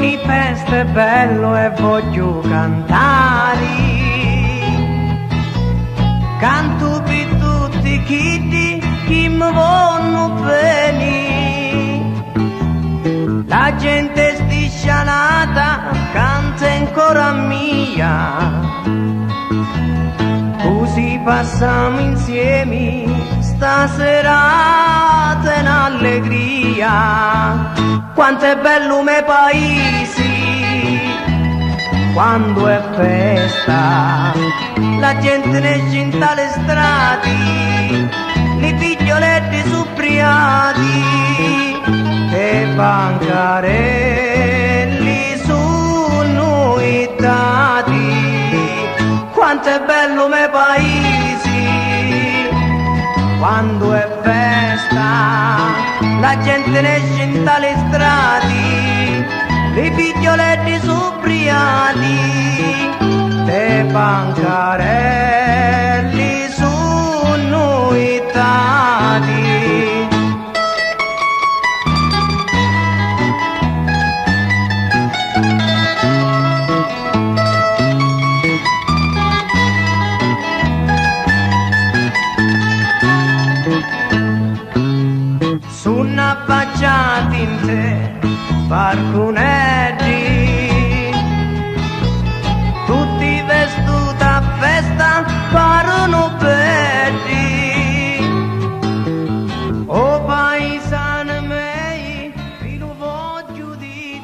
ogni festa è bello e voglio cantare. Canto per tutti chi mi vogliono bene. La gente stiscianata canta ancora mia. Così passiamo insieme stasera in allegria. Quanto è bello me paesi quando è festa, la gente ne esce in tale strati, li figlioletti suppriati e bancarelli sono i dati. Quanto è bello me paesi quando è festa, la gente ne esce in tale strati, i figlioletti suppriati, te bancarelli sono i dati. Sono affacciati in te barconetti, tutti vestuti a festa parlano petti. O paesani miei, vi lo voglio dire.